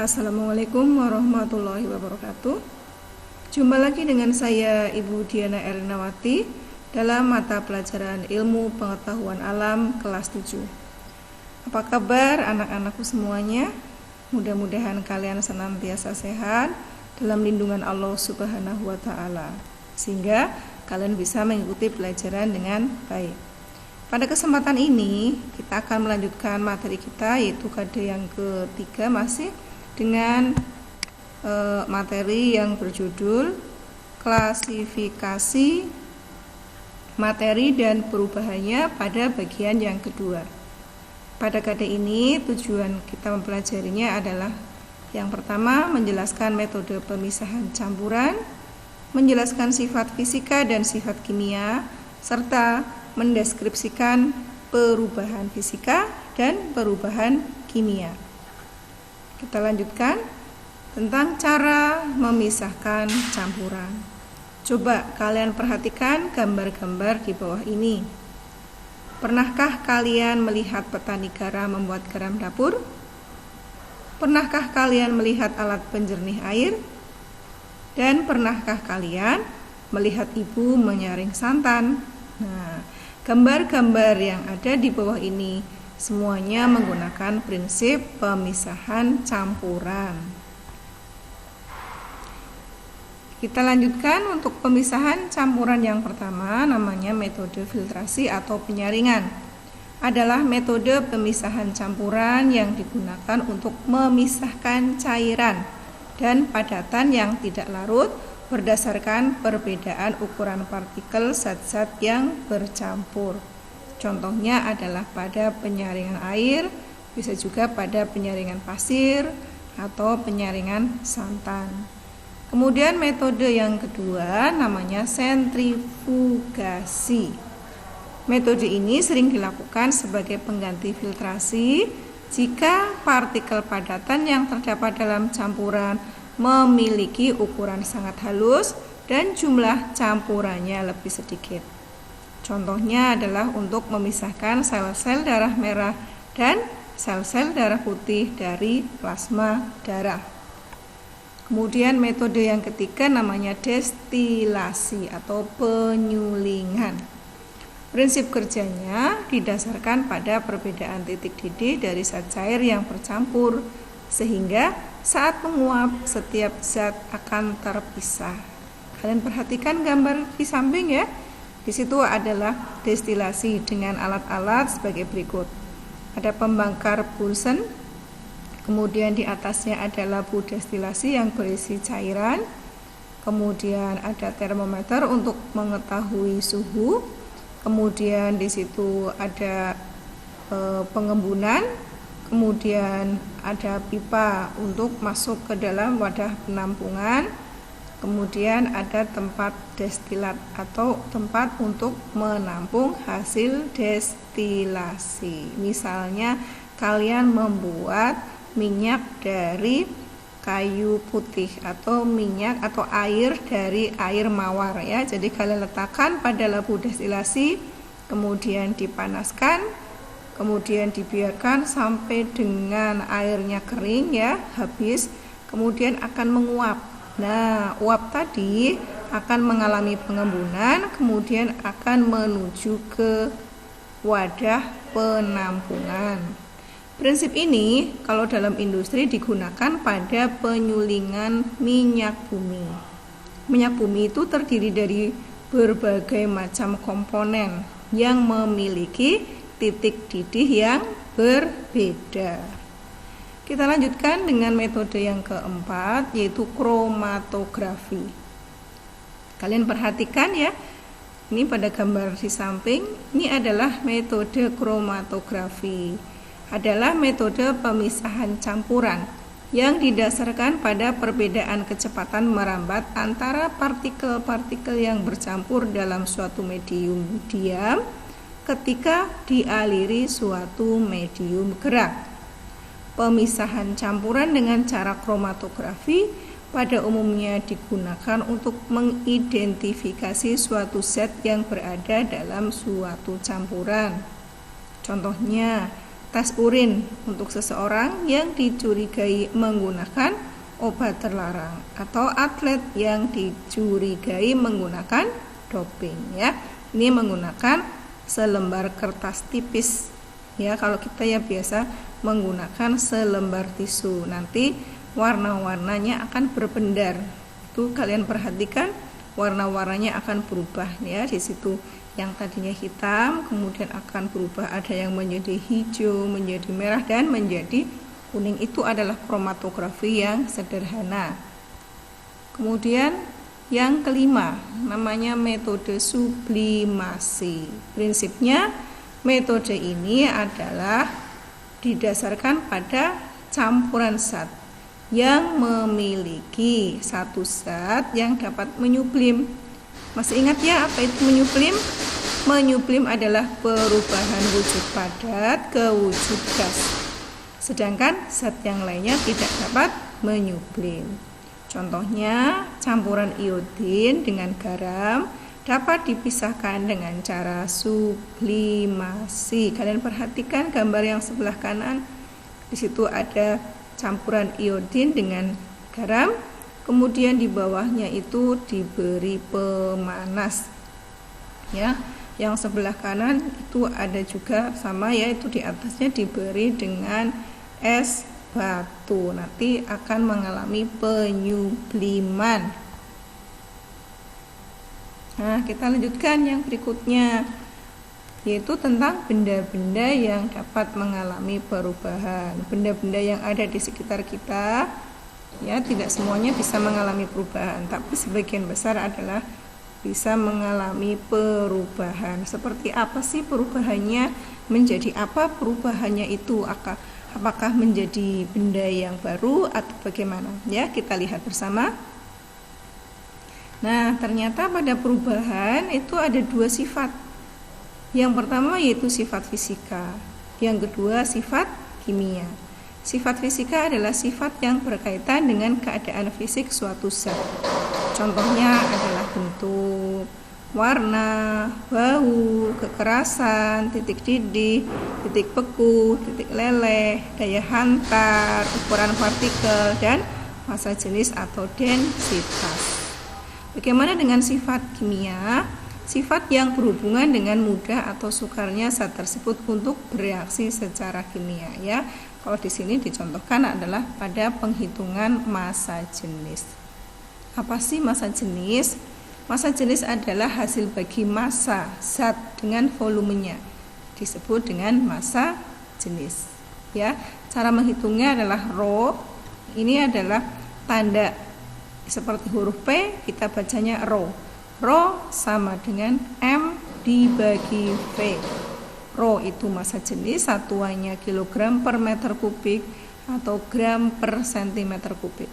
Assalamualaikum warahmatullahi wabarakatuh. Jumpa lagi dengan saya Ibu Diana Ernawati dalam mata pelajaran Ilmu Pengetahuan Alam kelas 7. Apa kabar anak-anakku semuanya? Mudah-mudahan kalian senantiasa sehat dalam lindungan Allah Subhanahu wa taala, sehingga kalian bisa mengikuti pelajaran dengan baik. Pada kesempatan ini kita akan melanjutkan materi kita, yaitu KD yang ketiga, masih dengan materi yang berjudul klasifikasi materi dan perubahannya pada bagian yang kedua. Pada KD ini tujuan kita mempelajarinya adalah yang pertama, menjelaskan metode pemisahan campuran, menjelaskan sifat fisika dan sifat kimia, serta mendeskripsikan perubahan fisika dan perubahan kimia. Kita lanjutkan tentang cara memisahkan campuran. Coba kalian perhatikan gambar-gambar di bawah ini. Pernahkah kalian melihat petani garam membuat garam dapur? Pernahkah kalian melihat alat penjernih air? Dan pernahkah kalian melihat ibu menyaring santan? Nah, gambar-gambar yang ada di bawah ini semuanya menggunakan prinsip pemisahan campuran. Kita lanjutkan untuk pemisahan campuran yang pertama, namanya metode filtrasi atau penyaringan. Adalah metode pemisahan campuran yang digunakan untuk memisahkan cairan dan padatan yang tidak larut berdasarkan perbedaan ukuran partikel zat-zat yang bercampur. Contohnya adalah pada penyaringan air, bisa juga pada penyaringan pasir atau penyaringan santan. Kemudian metode yang kedua namanya sentrifugasi. Metode ini sering dilakukan sebagai pengganti filtrasi jika partikel padatan yang terdapat dalam campuran memiliki ukuran sangat halus dan jumlah campurannya lebih sedikit. Contohnya adalah untuk memisahkan sel-sel darah merah dan sel-sel darah putih dari plasma darah. Kemudian metode yang ketiga namanya destilasi atau penyulingan. Prinsip kerjanya didasarkan pada perbedaan titik didih dari zat cair yang bercampur, sehingga saat menguap setiap zat akan terpisah. Kalian perhatikan gambar di samping ya. Di situ adalah destilasi dengan alat-alat sebagai berikut. Ada pembakar Bunsen, kemudian di atasnya ada labu destilasi yang berisi cairan, kemudian ada termometer untuk mengetahui suhu, kemudian di situ ada pengembunan, kemudian ada pipa untuk masuk ke dalam wadah penampungan. Kemudian ada tempat destilat atau tempat untuk menampung hasil destilasi. Misalnya kalian membuat minyak dari kayu putih atau minyak atau air dari air mawar ya. Jadi kalian letakkan pada labu destilasi, kemudian dipanaskan, kemudian dibiarkan sampai dengan airnya kering ya, habis, kemudian akan menguap. Nah, uap tadi akan mengalami pengembunan, kemudian akan menuju ke wadah penampungan. Prinsip ini kalau dalam industri digunakan pada penyulingan minyak bumi. Minyak bumi itu terdiri dari berbagai macam komponen yang memiliki titik didih yang berbeda. Kita lanjutkan dengan metode yang keempat, yaitu kromatografi. Kalian perhatikan ya, ini pada gambar di samping, ini adalah metode kromatografi. Adalah metode pemisahan campuran yang didasarkan pada perbedaan kecepatan merambat antara partikel-partikel yang bercampur dalam suatu medium diam ketika dialiri suatu medium gerak. Pemisahan campuran dengan cara kromatografi pada umumnya digunakan untuk mengidentifikasi suatu zat yang berada dalam suatu campuran. Contohnya, tes urin untuk seseorang yang dicurigai menggunakan obat terlarang atau atlet yang dicurigai menggunakan doping ya. Ini menggunakan selembar kertas tipis ya. Kalau kita ya biasa menggunakan selembar tisu, nanti warna-warnanya akan berpendar. Itu kalian perhatikan, warna-warnanya akan berubah ya. Di situ yang tadinya hitam kemudian akan berubah, ada yang menjadi hijau, menjadi merah, dan menjadi kuning. Itu adalah kromatografi yang sederhana. Kemudian yang kelima namanya metode sublimasi. Prinsipnya metode ini adalah didasarkan pada campuran zat yang memiliki satu zat yang dapat menyublim. Masih ingat ya apa itu menyublim? Menyublim adalah perubahan wujud padat ke wujud gas. Sedangkan zat yang lainnya tidak dapat menyublim. Contohnya campuran iodin dengan garam dapat dipisahkan dengan cara sublimasi. Kalian perhatikan gambar yang sebelah kanan. Di situ ada campuran iodin dengan garam. Kemudian di bawahnya itu diberi pemanas ya. Yang sebelah kanan itu ada juga sama ya, itu di atasnya diberi dengan es batu. Nanti akan mengalami penyubliman. Nah, kita lanjutkan yang berikutnya, yaitu tentang benda-benda yang dapat mengalami perubahan. Benda-benda yang ada di sekitar kita ya, tidak semuanya bisa mengalami perubahan, tapi sebagian besar adalah bisa mengalami perubahan. Seperti apa sih perubahannya? Menjadi apa perubahannya itu? Apakah menjadi benda yang baru atau bagaimana? Ya, kita lihat bersama. Nah, ternyata pada perubahan itu ada dua sifat. Yang pertama yaitu sifat fisika, yang kedua sifat kimia. Sifat fisika adalah sifat yang berkaitan dengan keadaan fisik suatu zat. Contohnya adalah bentuk, warna, bau, kekerasan, titik didih, titik beku, titik leleh, daya hantar, ukuran partikel, dan massa jenis atau densitas. Bagaimana dengan sifat kimia? Sifat yang berhubungan dengan mudah atau sukarnya zat tersebut untuk bereaksi secara kimia ya. Kalau di sini dicontohkan adalah pada penghitungan massa jenis. Apa sih massa jenis? Massa jenis adalah hasil bagi massa zat dengan volumenya. Disebut dengan massa jenis. Ya, cara menghitungnya adalah rho. Ini adalah tanda seperti huruf P, kita bacanya rho. Rho sama dengan M dibagi V. Rho itu massa jenis, satuannya kilogram per meter kubik atau gram per sentimeter kubik.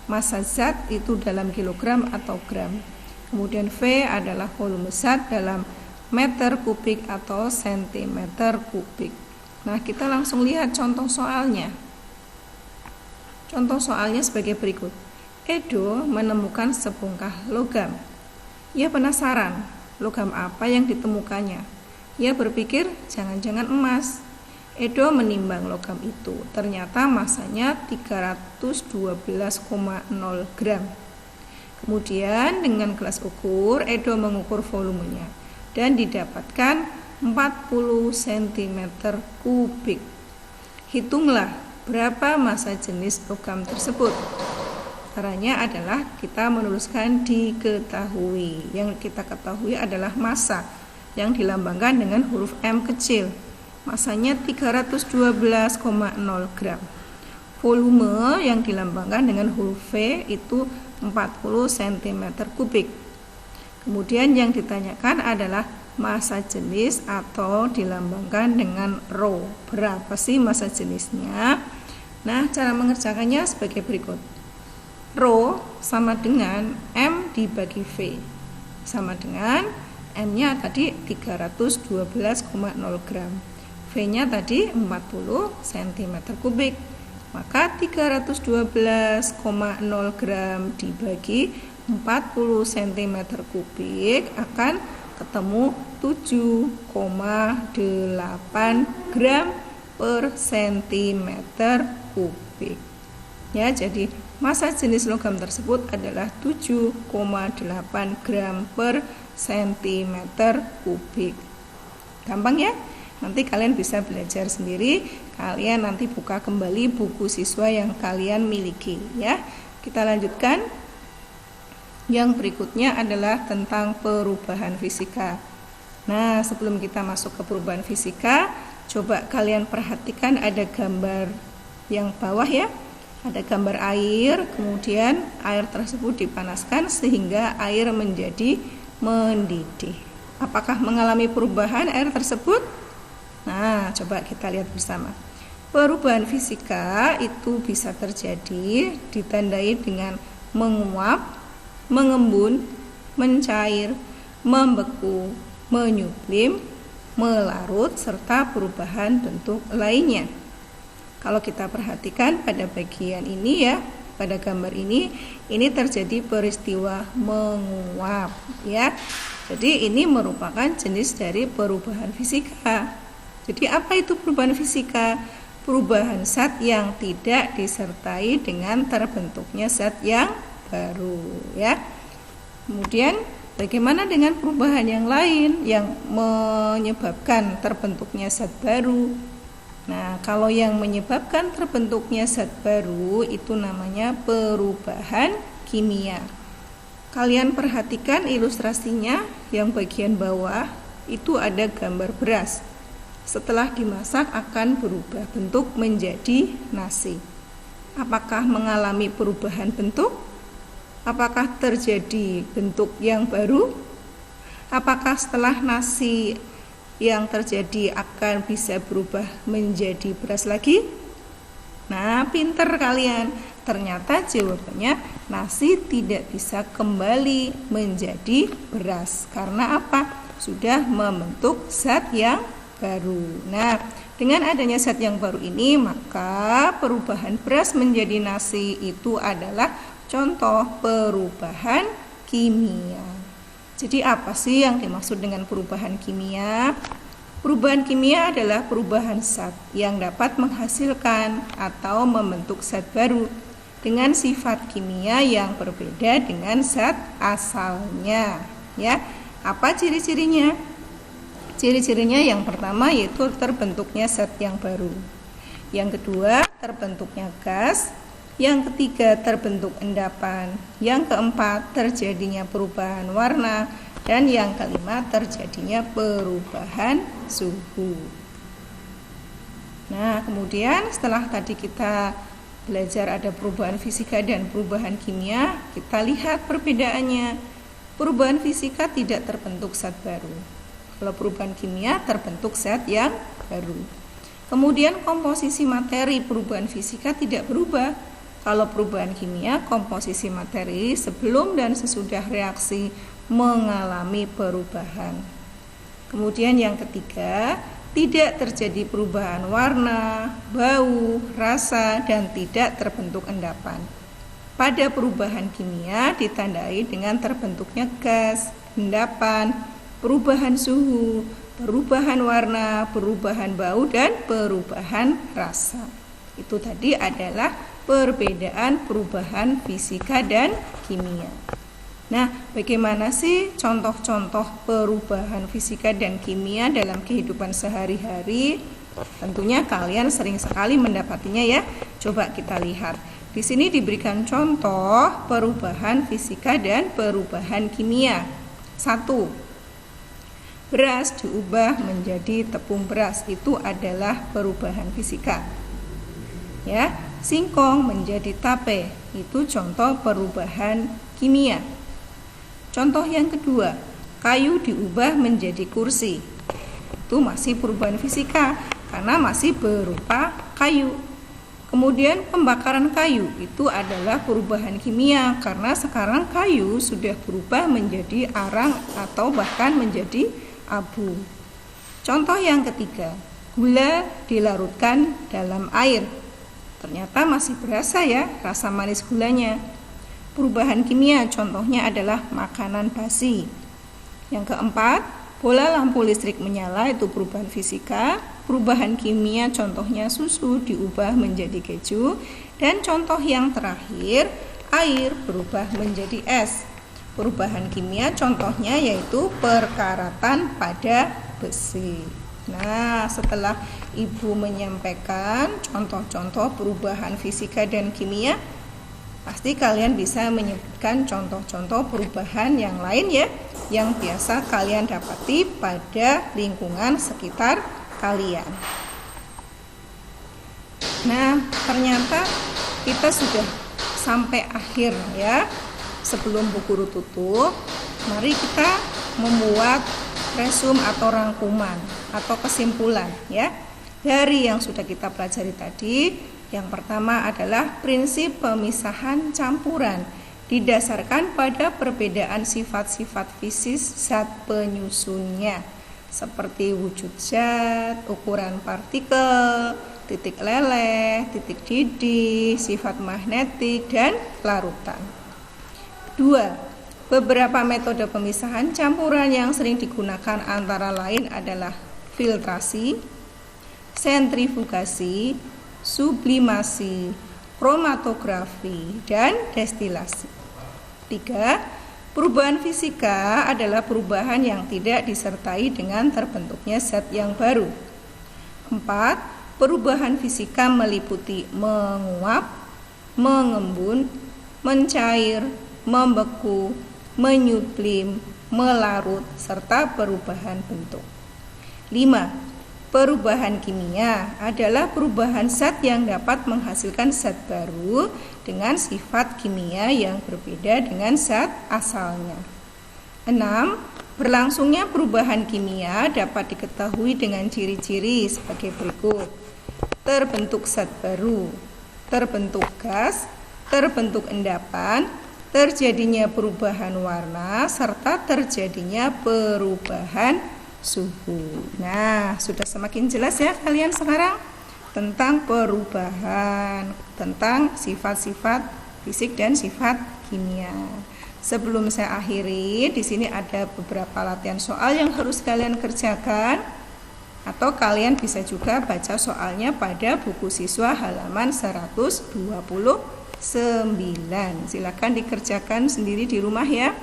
Massa zat itu dalam kilogram atau gram. Kemudian V adalah volume zat dalam meter kubik atau sentimeter kubik. Nah, kita langsung lihat contoh soalnya. Contoh soalnya sebagai berikut. Edo menemukan sebongkah logam. Ia penasaran, logam apa yang ditemukannya? Ia berpikir jangan-jangan emas. Edo menimbang logam itu. Ternyata massanya 312,0 gram. Kemudian dengan gelas ukur, Edo mengukur volumenya dan didapatkan 40 cm kubik. Hitunglah berapa massa jenis logam tersebut. Caranya adalah kita menuliskan diketahui. Yang kita ketahui adalah massa yang dilambangkan dengan huruf M kecil. Massanya 312,0 gram. Volume yang dilambangkan dengan huruf V itu 40 cm kubik. Kemudian yang ditanyakan adalah massa jenis atau dilambangkan dengan rho. Berapa sih massa jenisnya? Nah, cara mengerjakannya sebagai berikut. Rho sama dengan M dibagi V. Sama dengan M-nya tadi 312,0 gram. V-nya tadi 40 cm kubik. Maka 312,0 gram dibagi 40 cm kubik akan ketemu 7,8 gram per sentimeter kubik. Ya, jadi massa jenis logam tersebut adalah 7,8 gram per sentimeter kubik. Gampang ya? Nanti kalian bisa belajar sendiri. Kalian nanti buka kembali buku siswa yang kalian miliki ya. Kita lanjutkan. Yang berikutnya adalah tentang perubahan fisika. Nah, sebelum kita masuk ke perubahan fisika, coba kalian perhatikan ada gambar yang bawah ya. Ada gambar air, kemudian air tersebut dipanaskan sehingga air menjadi mendidih. Apakah mengalami perubahan air tersebut? Nah, coba kita lihat bersama. Perubahan fisika itu bisa terjadi ditandai dengan menguap, mengembun, mencair, membeku, menyublim, melarut, serta perubahan bentuk lainnya. Kalau kita perhatikan pada bagian ini ya, pada gambar ini terjadi peristiwa menguap ya. Jadi ini merupakan jenis dari perubahan fisika. Jadi apa itu perubahan fisika? Perubahan zat yang tidak disertai dengan terbentuknya zat yang baru ya. Kemudian bagaimana dengan perubahan yang lain yang menyebabkan terbentuknya zat baru? Nah, kalau yang menyebabkan terbentuknya zat baru itu namanya perubahan kimia. Kalian perhatikan ilustrasinya yang bagian bawah itu ada gambar beras. Setelah dimasak akan berubah bentuk menjadi nasi. Apakah mengalami perubahan bentuk? Apakah terjadi bentuk yang baru? Apakah setelah nasi yang terjadi akan bisa berubah menjadi beras lagi? Nah, pinter kalian. Ternyata jawabannya nasi tidak bisa kembali menjadi beras. Karena apa? Sudah membentuk zat yang baru. Nah, dengan adanya zat yang baru ini, maka perubahan beras menjadi nasi itu adalah contoh perubahan kimia. Jadi apa sih yang dimaksud dengan perubahan kimia? Perubahan kimia adalah perubahan zat yang dapat menghasilkan atau membentuk zat baru dengan sifat kimia yang berbeda dengan zat asalnya. Ya, apa ciri-cirinya? Ciri-cirinya yang pertama yaitu terbentuknya zat yang baru. Yang kedua, terbentuknya gas. Yang ketiga, terbentuk endapan. Yang keempat, terjadinya perubahan warna. Dan yang kelima, terjadinya perubahan suhu. Nah, kemudian setelah tadi kita belajar ada perubahan fisika dan perubahan kimia, kita lihat perbedaannya. Perubahan fisika tidak terbentuk zat baru. Kalau perubahan kimia terbentuk zat yang baru. Kemudian komposisi materi perubahan fisika tidak berubah. Kalau perubahan kimia, komposisi materi sebelum dan sesudah reaksi mengalami perubahan. Kemudian yang ketiga, tidak terjadi perubahan warna, bau, rasa, dan tidak terbentuk endapan. Pada perubahan kimia ditandai dengan terbentuknya gas, endapan, perubahan suhu, perubahan warna, perubahan bau, dan perubahan rasa. Itu tadi adalah perbedaan perubahan fisika dan kimia. Nah, bagaimana sih contoh-contoh perubahan fisika dan kimia dalam kehidupan sehari-hari? Tentunya kalian sering sekali mendapatinya ya. Coba kita lihat. Di sini diberikan contoh perubahan fisika dan perubahan kimia. 1. Beras diubah menjadi tepung beras. Itu adalah perubahan fisika. Ya, singkong menjadi tape. Itu contoh perubahan kimia. Contoh yang kedua, kayu diubah menjadi kursi. Itu masih perubahan fisika karena masih berupa kayu. Kemudian pembakaran kayu itu adalah perubahan kimia karena sekarang kayu sudah berubah menjadi arang atau bahkan menjadi abu. Contoh yang ketiga, gula dilarutkan dalam air. Ternyata masih berasa ya rasa manis gulanya. Perubahan kimia contohnya adalah makanan basi. Yang keempat, bola lampu listrik menyala, itu perubahan fisika. perubahan kimia contohnya susu diubah menjadi keju, dan contoh yang terakhir air berubah menjadi es. Perubahan kimia contohnya yaitu perkaratan pada besi. Nah, setelah Ibu menyampaikan contoh-contoh perubahan fisika dan kimia, pasti kalian bisa menyebutkan contoh-contoh perubahan yang lain ya, yang biasa kalian dapati pada lingkungan sekitar kalian. Nah, ternyata kita sudah sampai akhir ya. Sebelum buku guru tutup, mari kita membuat resume atau rangkuman atau kesimpulan ya dari yang sudah kita pelajari tadi. Yang pertama adalah prinsip pemisahan campuran didasarkan pada perbedaan sifat-sifat fisik zat penyusunnya seperti wujud zat, ukuran partikel, titik leleh, titik didih, sifat magnetik, dan larutan. 2. Beberapa metode pemisahan campuran yang sering digunakan antara lain adalah filtrasi, sentrifugasi, sublimasi, kromatografi, dan destilasi. 3. Perubahan fisika adalah perubahan yang tidak disertai dengan terbentuknya zat yang baru. 4. Perubahan fisika meliputi menguap, mengembun, mencair, membeku, menyublim, melarut, serta perubahan bentuk. 5. Perubahan kimia adalah perubahan zat yang dapat menghasilkan zat baru dengan sifat kimia yang berbeda dengan zat asalnya. 6. Berlangsungnya perubahan kimia dapat diketahui dengan ciri-ciri sebagai berikut: terbentuk zat baru, terbentuk gas, terbentuk endapan, terjadinya perubahan warna, serta terjadinya perubahan suhu. Nah, sudah semakin jelas ya kalian sekarang tentang perubahan, tentang sifat-sifat fisik dan sifat kimia. Sebelum saya akhiri, di sini ada beberapa latihan soal yang harus kalian kerjakan, atau kalian bisa juga baca soalnya pada buku siswa halaman 129. Silakan dikerjakan sendiri di rumah ya.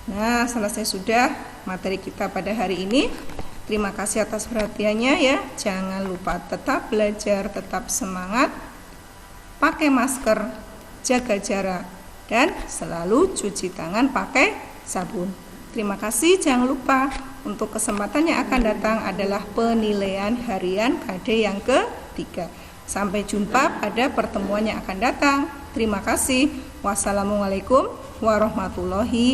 Nah, selesai sudah materi kita pada hari ini. Terima kasih atas perhatiannya ya. Jangan lupa tetap belajar, tetap semangat, pakai masker, jaga jarak, dan selalu cuci tangan pakai sabun. Terima kasih. Jangan lupa untuk kesempatan yang akan datang adalah penilaian harian KD yang ketiga. Sampai jumpa pada pertemuan yang akan datang. Terima kasih. Wassalamualaikum warahmatullahi wabarakatuh.